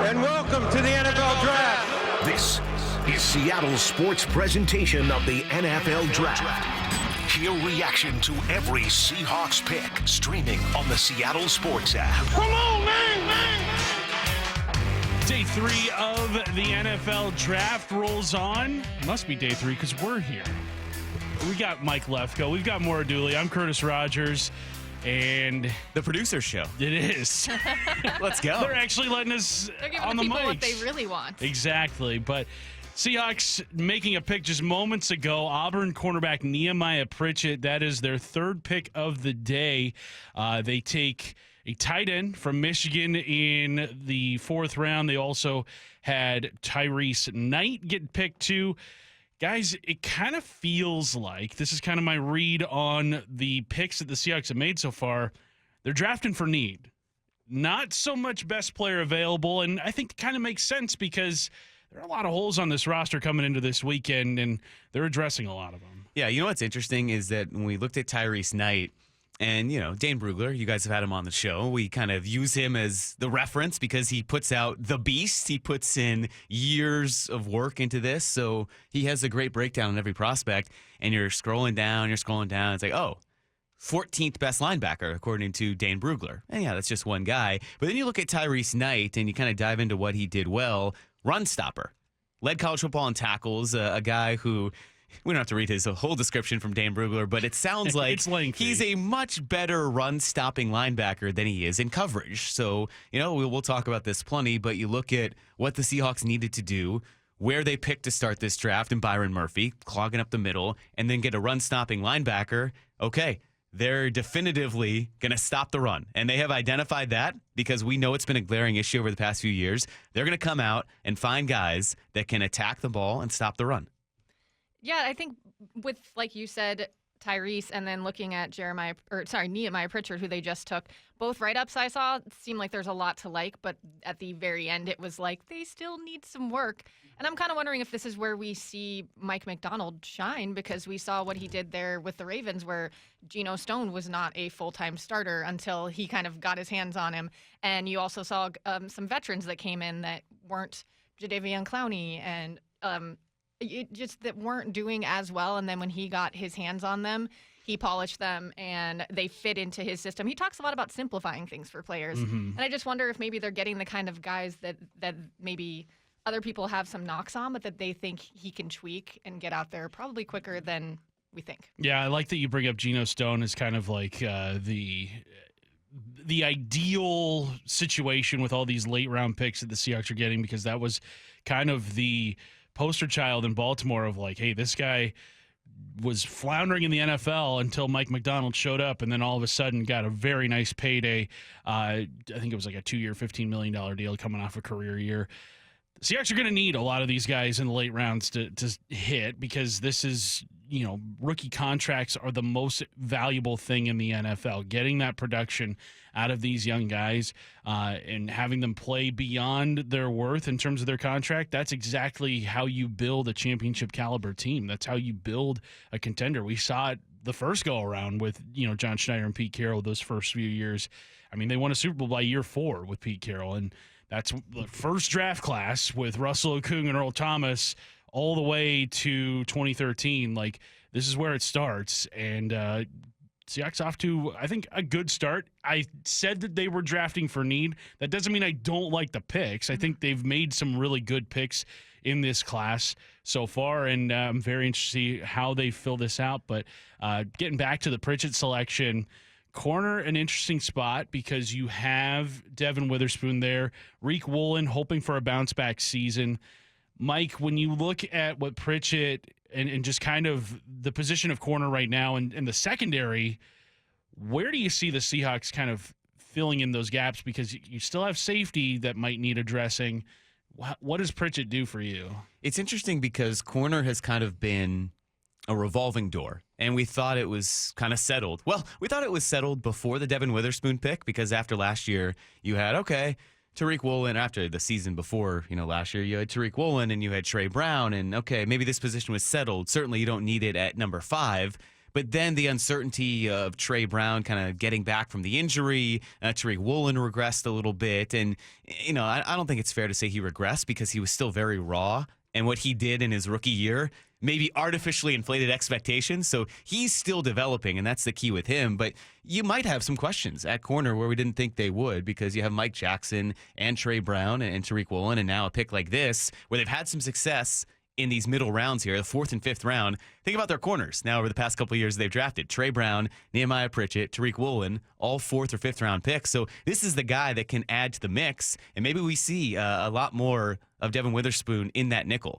and welcome to the NFL Draft. This is Seattle's sports presentation of the NFL Draft. Hear reaction to every Seahawks pick streaming on the Seattle Sports app. Come on, man! Day 3 of the NFL Draft rolls on. Must be day 3 because we're here. We got Mike Lefko. We've got Maura Dooley. I'm Curtis Rogers. And the producer show. It is. Let's go. They're actually letting us They're giving on the the people mics. what they really want. Exactly. But Seahawks making a pick just moments ago. Auburn cornerback Nehemiah Pritchett. That is their third pick of the day. They take a tight end from Michigan in the 4th round. They also had Tyrese Knight get picked too. Guys, it kind of feels like, this is kind of my read on the picks that the Seahawks have made so far, they're drafting for need. Not so much best player available, and I think it kind of makes sense because there are a lot of holes on this roster coming into this weekend, and they're addressing a lot of them. Yeah, you know what's interesting is that when we looked at Tyrese Knight, and, you know, Dane Brugler, you guys have had him on the show. We kind of use him as the reference because he puts out the beast. He puts in years of work into this. So he has a great breakdown on every prospect. And you're scrolling down. It's like, oh, 14th best linebacker, according to Dane Brugler. And yeah, that's just one guy. But then you look at Tyrese Knight and you kind of dive into what he did well. Run stopper. Led college football in tackles. A guy who... We don't have to read his whole description from Dane Brugler, but it sounds like he's a much better run-stopping linebacker than he is in coverage. So, you know, we'll talk about this plenty, but you look at what the Seahawks needed to do, where they picked to start this draft, and Byron Murphy, clogging up the middle, and then get a run-stopping linebacker. Okay, they're definitively going to stop the run, and they have identified that because we know it's been a glaring issue over the past few years. They're going to come out and find guys that can attack the ball and stop the run. Yeah, I think with, like you said, Tyrese, and then looking at Nehemiah Pritchett, who they just took, both write-ups I saw seemed like there's a lot to like, but at the very end it was like they still need some work. And I'm kind of wondering if this is where we see Mike McDonald shine, because we saw what he did there with the Ravens, where Geno Stone was not a full-time starter until he kind of got his hands on him. And you also saw some veterans that came in that weren't Jadeveon Clowney and just that weren't doing as well, and then when he got his hands on them, he polished them and they fit into his system. He talks a lot about simplifying things for players, and I just wonder if maybe they're getting the kind of guys that maybe other people have some knocks on, but that they think he can tweak and get out there probably quicker than we think. Yeah, I like that you bring up Geno Stone as kind of like the ideal situation with all these late round picks that the Seahawks are getting, because that was kind of the poster child in Baltimore of like, hey, this guy was floundering in the NFL until Mike McDonald showed up, and then all of a sudden got a very nice payday. I think it was like a 2-year, $15 million deal coming off a career year. The Seahawks are going to need a lot of these guys in the late rounds to hit, because this is, you know, rookie contracts are the most valuable thing in the NFL. Getting that production out of these young guys and having them play beyond their worth in terms of their contract, that's exactly how you build a championship caliber team. That's how you build a contender. We saw it the first go around with, you know, John Schneider and Pete Carroll those first few years. I mean, they won a Super Bowl by year 4 with Pete Carroll, and that's the first draft class with Russell Okung and Earl Thomas all the way to 2013. Like, this is where it starts, and Seahawks off to, I think, a good start. I said that they were drafting for need. That doesn't mean I don't like the picks. I think they've made some really good picks in this class so far, and I'm very interested to see how they fill this out. But getting back to the Pritchett selection, corner, an interesting spot because you have Devin Witherspoon there, Reek Woolen hoping for a bounce-back season. Mike, when you look at what Pritchett and just kind of the position of corner right now and the secondary, where do you see the Seahawks kind of filling in those gaps? Because you still have safety that might need addressing. What does Pritchett do for you? It's interesting because corner has kind of been a revolving door, and we thought it was kind of settled. Well, we thought it was settled before the Devin Witherspoon pick, because after last year, you had, Tariq Woolen. After the season before, last year, you had Tariq Woolen and you had Trey Brown, and maybe this position was settled. Certainly you don't need it at number 5, But then the uncertainty of Trey Brown kind of getting back from the injury, Tariq Woolen regressed a little bit. And, I don't think it's fair to say he regressed because he was still very raw. And what he did in his rookie year maybe artificially inflated expectations. So he's still developing, and that's the key with him. But you might have some questions at corner where we didn't think they would, because you have Mike Jackson and Trey Brown and Tariq Woolen, and now a pick like this where they've had some success in these middle rounds here, the 4th and 5th round. Think about their corners now over the past couple of years they've drafted. Trey Brown, Nehemiah Pritchett, Tariq Woolen, all 4th or 5th round picks. So this is the guy that can add to the mix, and maybe we see a lot more of Devin Witherspoon in that nickel.